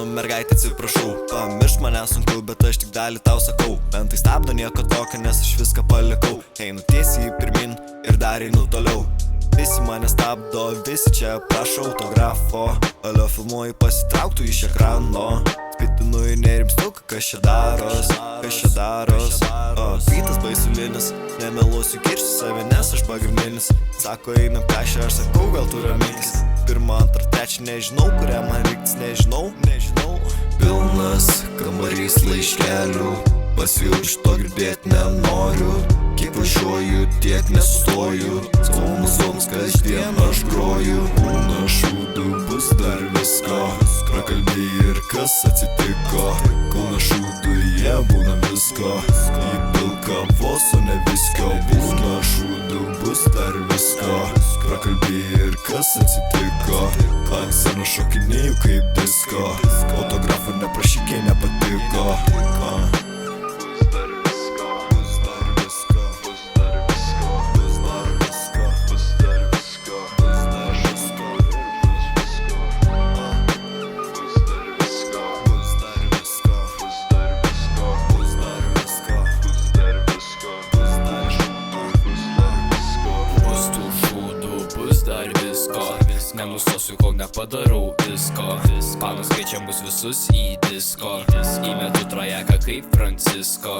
mano mergaitė, atsiprašau. Pamiršt mane sunku, bet aš tik dalį tau sakau. Bent tai stabdo nieko tokio, nes aš viską palikau. Einu tiesiai pirmin ir dar einu toliau. Visi mane stabdo, visi čia prašo autografo. Alio filmuoju, pasitrauktų iš ekrano. Spitinu į nerimstuką, kas čia daros, kas čia daros. Vytas baisulinis, nemeluosiu, kirsiu save, nes aš pagrindinis. Sako, einam kašę, aš sakau, gal tu ramykis. Pirmą, antrą, trečią, nežinau, kurią man reiktis, nežinau. Pilnas kambarys laiškelių, pasijaučiu to girdėt nenoriu. Kiek važiuoju, tiek nesustoju. Savo muzoms kasdien aš groju. Būna šūdų, bus dar visko. Prakalbė ir kas atsitiko. Būna šūdų, jie būna visko. Įpilka vos, o ne visko. Būna šūdų, bus dar visko. Prakalbė ir kas atsitiko. Ant scenos šokinėjau kaip disko. Autografą neprašyk, jei nepatiko. Nenustosiu, kol nepadarau visko. Panus kviečiam mus visus į disko. Įmetu trajeką kaip Francisko.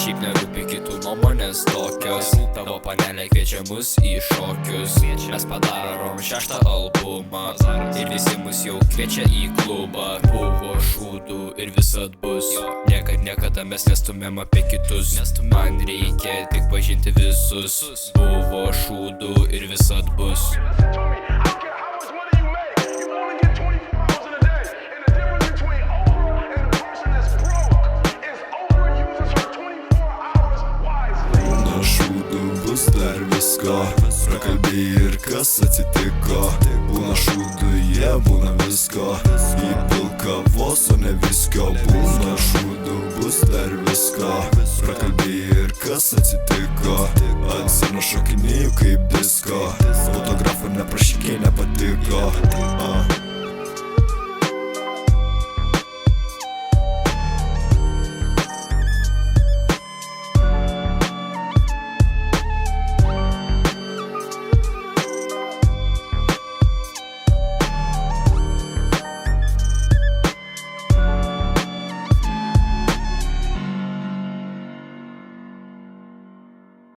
Šiaip nerūpi kitų nuomonės tokios. Tavo panelė kviečia mus į šokius. Mes padarom 6 albumą ir visi mus jau kviečia į klubą. Buvo šūdų ir visad bus. Niekada mes nestumėm apie kitus. Man reikia tik pažinti visus. Buvo šūdų ir visad bus. Bus dar visko, prakalbė ir kas atsitiko. Būna šūdų, jie būna visko. Įpilka vos, o ne visko. Būna šūdų, bus dar visko. Prakalbė ir kas atsitiko. Ant scenos šokinėjau kaip disko. Autografą neprašyk, jei nepatiko.